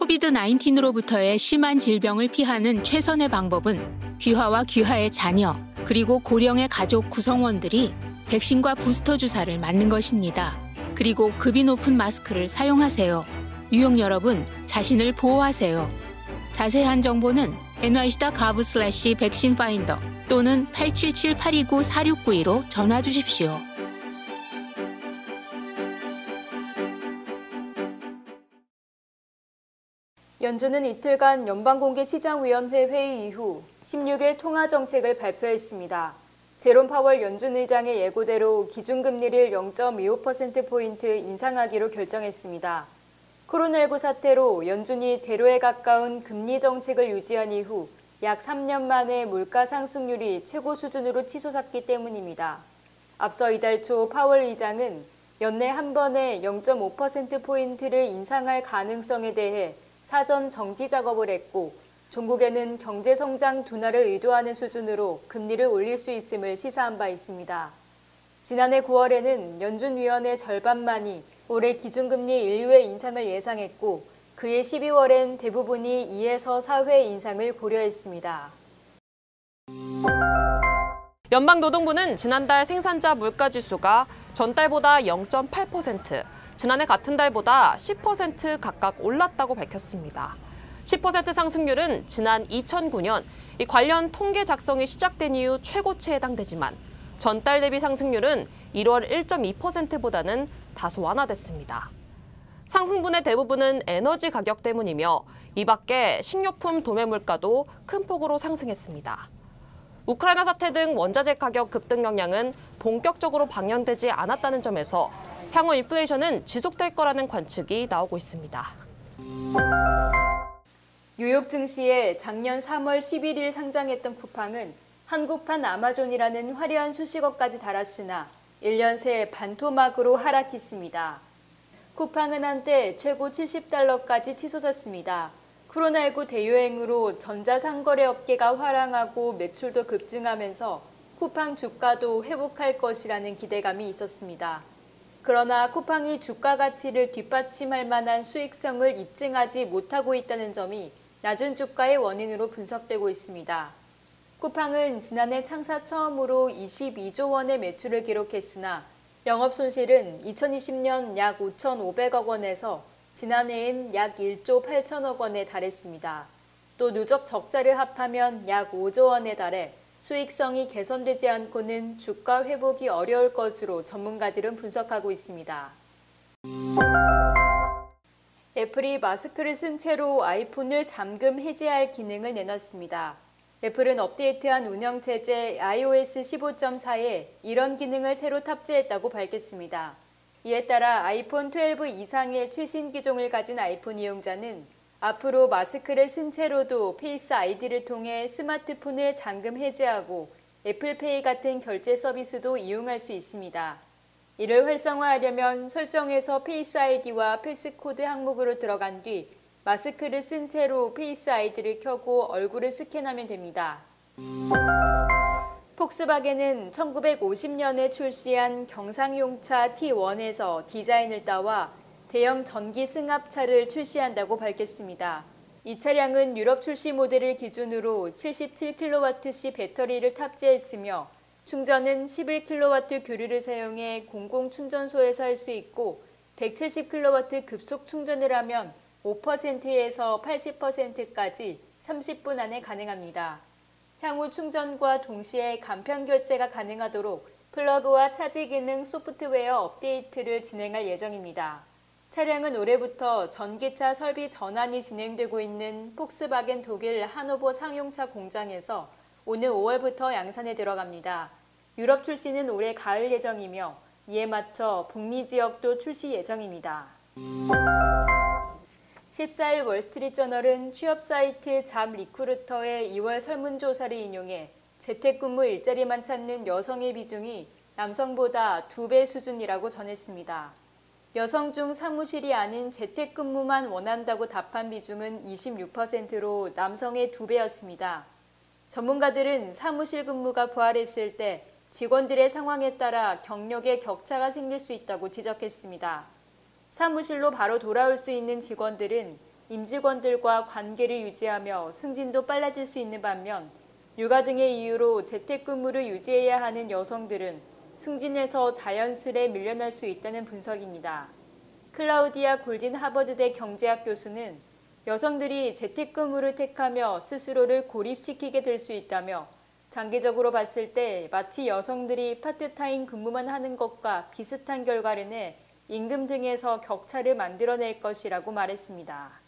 코비드-19로부터의 심한 질병을 피하는 최선의 방법은 귀화와 귀화의 자녀, 그리고 고령의 가족 구성원들이 백신과 부스터 주사를 맞는 것입니다. 그리고 급이 높은 마스크를 사용하세요. 뉴욕 여러분, 자신을 보호하세요. 자세한 정보는 nyc.gov/백신파인더 또는 877-829-4692로 전화 주십시오. 연준은 이틀간 연방공개시장위원회 회의 이후 16일 통화정책을 발표했습니다. 제롬 파월 연준 의장의 예고대로 기준금리를 0.25%포인트 인상하기로 결정했습니다. 코로나19 사태로 연준이 제로에 가까운 금리 정책을 유지한 이후 약 3년 만에 물가 상승률이 최고 수준으로 치솟았기 때문입니다. 앞서 이달 초 파월 의장은 연내 한 번에 0.5%포인트를 인상할 가능성에 대해 사전 정지 작업을 했고 종국에는 경제성장 둔화를 의도하는 수준으로 금리를 올릴 수 있음을 시사한 바 있습니다. 지난해 9월에는 연준위원회 절반만이 올해 기준금리 1회 인상을 예상했고 그해 12월엔 대부분이 2에서 4회 인상을 고려했습니다. 연방노동부는 지난달 생산자 물가지수가 전달보다 0.8%, 지난해 같은 달보다 10% 각각 올랐다고 밝혔습니다. 10% 상승률은 지난 2009년 이 관련 통계 작성이 시작된 이후 최고치에 해당되지만 전달 대비 상승률은 1월 1.2%보다는 다소 완화됐습니다. 상승분의 대부분은 에너지 가격 때문이며 이 밖에 식료품 도매 물가도 큰 폭으로 상승했습니다. 우크라이나 사태 등 원자재 가격 급등 영향은 본격적으로 방영되지 않았다는 점에서 향후 인플레이션은 지속될 거라는 관측이 나오고 있습니다. 뉴욕 증시에 작년 3월 11일 상장했던 쿠팡은 한국판 아마존이라는 화려한 수식어까지 달았으나 1년 새 반토막으로 하락했습니다. 쿠팡은 한때 최고 $70까지 치솟았습니다. 코로나19 대유행으로 전자상거래 업계가 활황하고 매출도 급증하면서 쿠팡 주가도 회복할 것이라는 기대감이 있었습니다. 그러나 쿠팡이 주가 가치를 뒷받침할 만한 수익성을 입증하지 못하고 있다는 점이 낮은 주가의 원인으로 분석되고 있습니다. 쿠팡은 지난해 창사 처음으로 22조 원의 매출을 기록했으나 영업 손실은 2020년 약 5,500억 원에서 지난해엔 약 1조 8천억 원에 달했습니다. 또 누적 적자를 합하면 약 5조 원에 달해 수익성이 개선되지 않고는 주가 회복이 어려울 것으로 전문가들은 분석하고 있습니다. 애플이 마스크를 쓴 채로 아이폰을 잠금 해제할 기능을 내놨습니다. 애플은 업데이트한 운영체제 iOS 15.4에 이런 기능을 새로 탑재했다고 밝혔습니다. 이에 따라 아이폰 12 이상의 최신 기종을 가진 아이폰 이용자는 앞으로 마스크를 쓴 채로도 페이스 아이디를 통해 스마트폰을 잠금 해제하고 애플페이 같은 결제 서비스도 이용할 수 있습니다. 이를 활성화하려면 설정에서 페이스 아이디와 패스코드 항목으로 들어간 뒤 마스크를 쓴 채로 페이스 아이디를 켜고 얼굴을 스캔하면 됩니다. 폭스바겐은 1950년에 출시한 경상용차 T1에서 디자인을 따와 대형 전기 승합차를 출시한다고 밝혔습니다. 이 차량은 유럽 출시 모델을 기준으로 77kWc 배터리를 탑재했으며 충전은 11kW 교류를 사용해 공공충전소에서 할 수 있고 170kW 급속 충전을 하면 5%에서 80%까지 30분 안에 가능합니다. 향후 충전과 동시에 간편 결제가 가능하도록 플러그와 차지 기능 소프트웨어 업데이트를 진행할 예정입니다. 차량은 올해부터 전기차 설비 전환이 진행되고 있는 폭스바겐 독일 하노버 상용차 공장에서 오는 5월부터 양산에 들어갑니다. 유럽 출시는 올해 가을 예정이며 이에 맞춰 북미 지역도 출시 예정입니다. 14일 월스트리트저널은 취업 사이트 잡 리크루터의 2월 설문조사를 인용해 재택근무 일자리만 찾는 여성의 비중이 남성보다 2배 수준이라고 전했습니다. 여성 중 사무실이 아닌 재택근무만 원한다고 답한 비중은 26%로 남성의 2배였습니다. 전문가들은 사무실 근무가 부활했을 때 직원들의 상황에 따라 경력의 격차가 생길 수 있다고 지적했습니다. 사무실로 바로 돌아올 수 있는 직원들은 임직원들과 관계를 유지하며 승진도 빨라질 수 있는 반면 육아 등의 이유로 재택근무를 유지해야 하는 여성들은 승진에서 자연스레 밀려날 수 있다는 분석입니다. 클라우디아 골딘 하버드대 경제학 교수는 여성들이 재택근무를 택하며 스스로를 고립시키게 될 수 있다며 장기적으로 봤을 때 마치 여성들이 파트타임 근무만 하는 것과 비슷한 결과를 내 임금 등에서 격차를 만들어낼 것이라고 말했습니다.